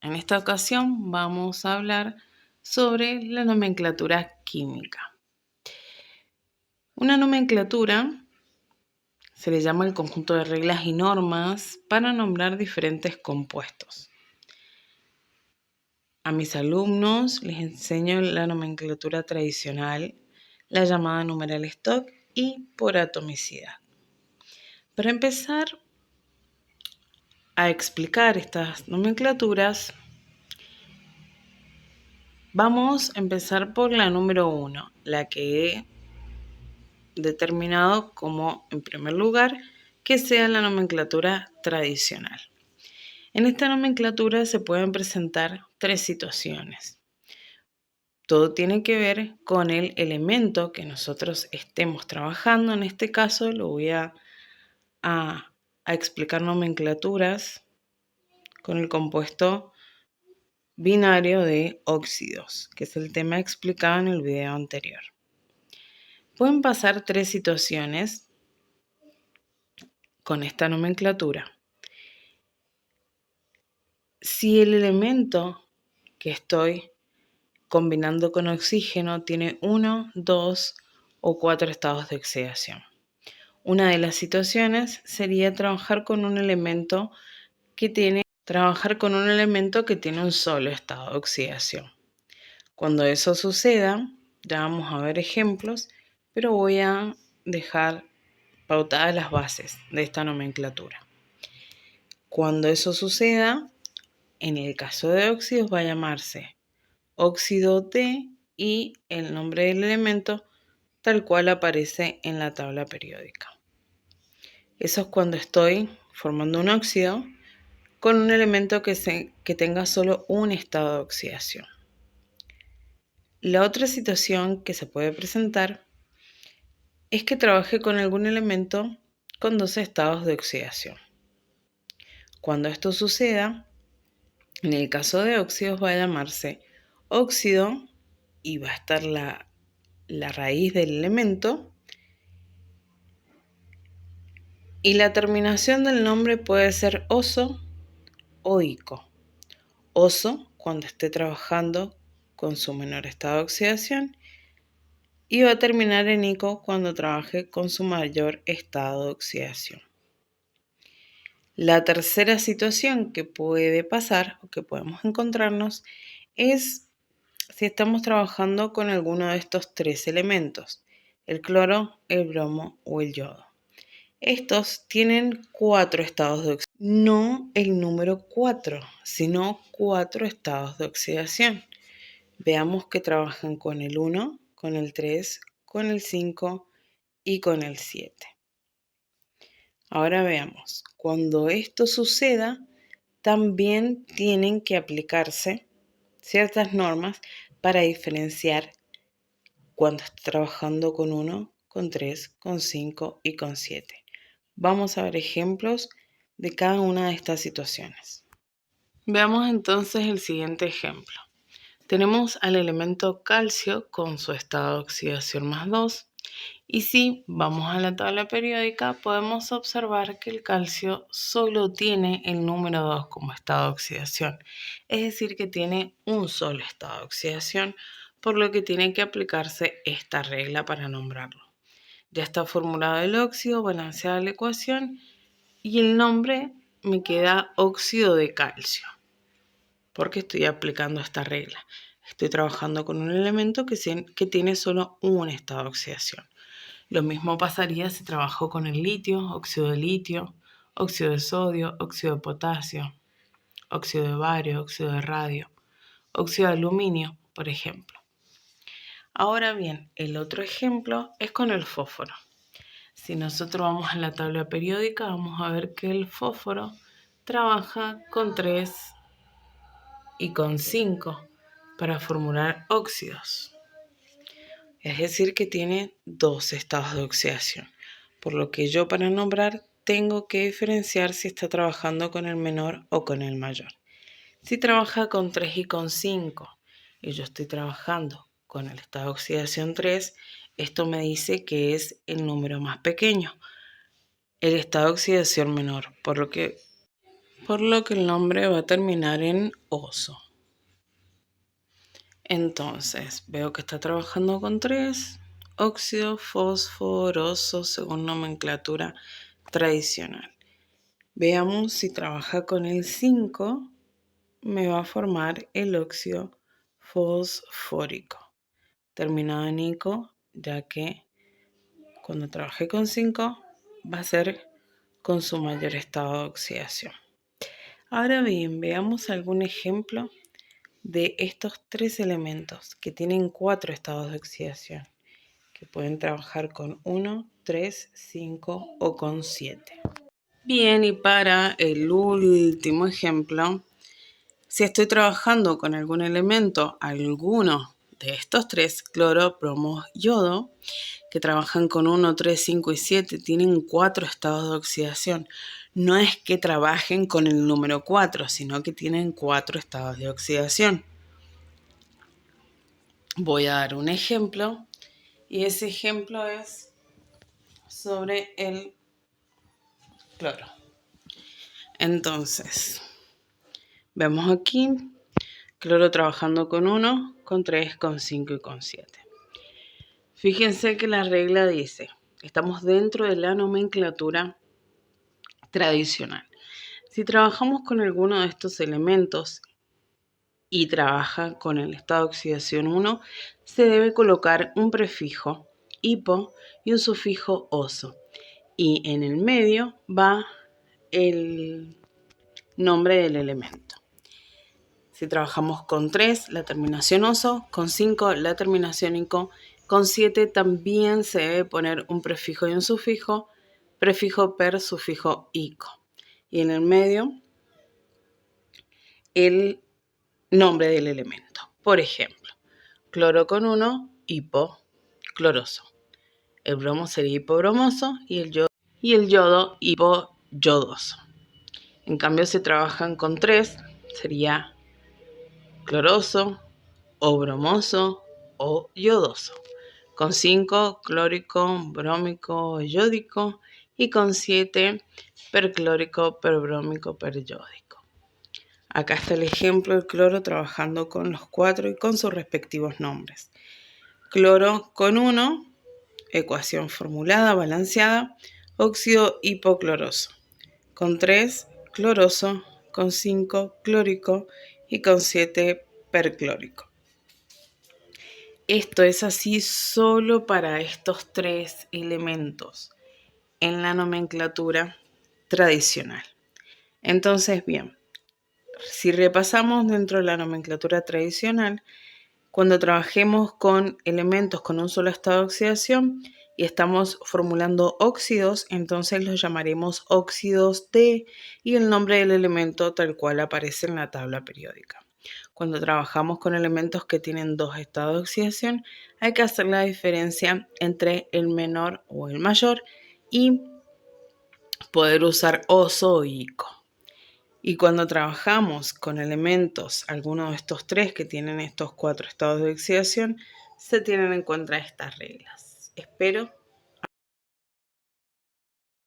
En esta ocasión vamos a hablar sobre la nomenclatura química. Una nomenclatura se le llama el conjunto de reglas y normas para nombrar diferentes compuestos. A mis alumnos les enseño la nomenclatura tradicional, la llamada numeral stock y por atomicidad. Para empezar a explicar estas nomenclaturas, vamos a empezar por la número 1, la que he determinado como, en primer lugar, que sea la nomenclatura tradicional. En esta nomenclatura se pueden presentar 3 situaciones. Todo tiene que ver con el elemento que nosotros estemos trabajando. En este caso lo voy a explicar nomenclaturas con el compuesto binario de óxidos, que es el tema explicado en el video anterior. Pueden pasar 3 situaciones con esta nomenclatura. Si el elemento que estoy combinando con oxígeno tiene 1, 2 o 4 estados de oxidación. Una de las situaciones sería trabajar con un elemento que tiene un solo estado de oxidación. Cuando eso suceda, ya vamos a ver ejemplos, pero voy a dejar pautadas las bases de esta nomenclatura. Cuando eso suceda, en el caso de óxidos va a llamarse óxido de y el nombre del elemento tal cual aparece en la tabla periódica. Eso es cuando estoy formando un óxido con un elemento que tenga solo un estado de oxidación. La otra situación que se puede presentar es que trabaje con algún elemento con 2 estados de oxidación. Cuando esto suceda, en el caso de óxidos va a llamarse óxido y va a estar la raíz del elemento y la terminación del nombre puede ser oso o ico. Oso cuando esté trabajando con su menor estado de oxidación y va a terminar en ico cuando trabaje con su mayor estado de oxidación. La tercera situación que puede pasar o que podemos encontrarnos es si estamos trabajando con alguno de estos 3 elementos, el cloro, el bromo o el yodo. Estos tienen 4 estados de oxidación, no el número 4, sino 4 estados de oxidación. Veamos que trabajan con el 1, con el 3, con el 5 y con el 7. Ahora veamos, cuando esto suceda, también tienen que aplicarse ciertas normas para diferenciar cuando estoy trabajando con 1, con 3, con 5 y con 7. Vamos a ver ejemplos de cada una de estas situaciones. Veamos entonces el siguiente ejemplo. Tenemos al elemento calcio con su estado de oxidación más 2. Y si vamos a la tabla periódica, podemos observar que el calcio solo tiene el número 2 como estado de oxidación. Es decir, que tiene un solo estado de oxidación, por lo que tiene que aplicarse esta regla para nombrarlo. Ya está formulado el óxido, balanceada la ecuación y el nombre me queda óxido de calcio, porque estoy aplicando esta regla. Estoy trabajando con un elemento que tiene solo un estado de oxidación. Lo mismo pasaría si trabajo con el litio, óxido de litio, óxido de sodio, óxido de potasio, óxido de bario, óxido de radio, óxido de aluminio, por ejemplo. Ahora bien, el otro ejemplo es con el fósforo. Si nosotros vamos a la tabla periódica, vamos a ver que el fósforo trabaja con 3 y con 5 para formular óxidos. Es decir, que tiene 2 estados de oxidación, por lo que yo para nombrar tengo que diferenciar si está trabajando con el menor o con el mayor. Si trabaja con 3 y con 5 y yo estoy trabajando con el estado de oxidación 3, esto me dice que es el número más pequeño, el estado de oxidación menor, por lo que por lo que el nombre va a terminar en oso. Entonces, veo que está trabajando con 3, óxido fosforoso según nomenclatura tradicional. Veamos si trabaja con el 5, me va a formar el óxido fosfórico, terminado en ico, ya que cuando trabajé con 5 va a ser con su mayor estado de oxidación. Ahora bien, veamos algún ejemplo de estos 3 elementos que tienen 4 estados de oxidación, que pueden trabajar con 1, 3, 5 o con 7. Bien, y para el último ejemplo, si estoy trabajando con algún elemento, alguno de estos 3, cloro, bromo, yodo, que trabajan con 1, 3, 5 y 7, tienen 4 estados de oxidación. No es que trabajen con el número 4, sino que tienen 4 estados de oxidación. Voy a dar un ejemplo, y ese ejemplo es sobre el cloro. Entonces, vemos aquí cloro trabajando con 1, con 3, con 5 y con 7. Fíjense que la regla dice, estamos dentro de la nomenclatura tradicional. Si trabajamos con alguno de estos elementos y trabaja con el estado de oxidación 1, se debe colocar un prefijo hipo y un sufijo oso. Y en el medio va el nombre del elemento. Si trabajamos con 3, la terminación oso, con 5, la terminación ico, con 7 también se debe poner un prefijo y un sufijo, prefijo per, sufijo ico. Y en el medio, el nombre del elemento. Por ejemplo, cloro con 1, hipocloroso. El bromo sería hipobromoso y el yodo hipoyodoso. En cambio, si trabajan con 3, sería cloroso o bromoso o yodoso. Con 5, clórico, brómico, yódico. Y con 7, perclórico, perbrómico, peryódico. Acá está el ejemplo del cloro trabajando con los 4 y con sus respectivos nombres. Cloro con 1, ecuación formulada, balanceada, óxido hipocloroso. Con 3, cloroso. Con 5, clórico. Y con 7, perclórico. Esto es así solo para estos 3 elementos en la nomenclatura tradicional. Entonces, bien, si repasamos dentro de la nomenclatura tradicional, cuando trabajemos con elementos con un solo estado de oxidación y estamos formulando óxidos, entonces los llamaremos óxidos de y el nombre del elemento tal cual aparece en la tabla periódica. Cuando trabajamos con elementos que tienen 2 estados de oxidación, hay que hacer la diferencia entre el menor o el mayor y poder usar oso o ico. Y cuando trabajamos con elementos, alguno de estos 3 que tienen estos 4 estados de oxidación, se tienen en cuenta estas reglas. Espero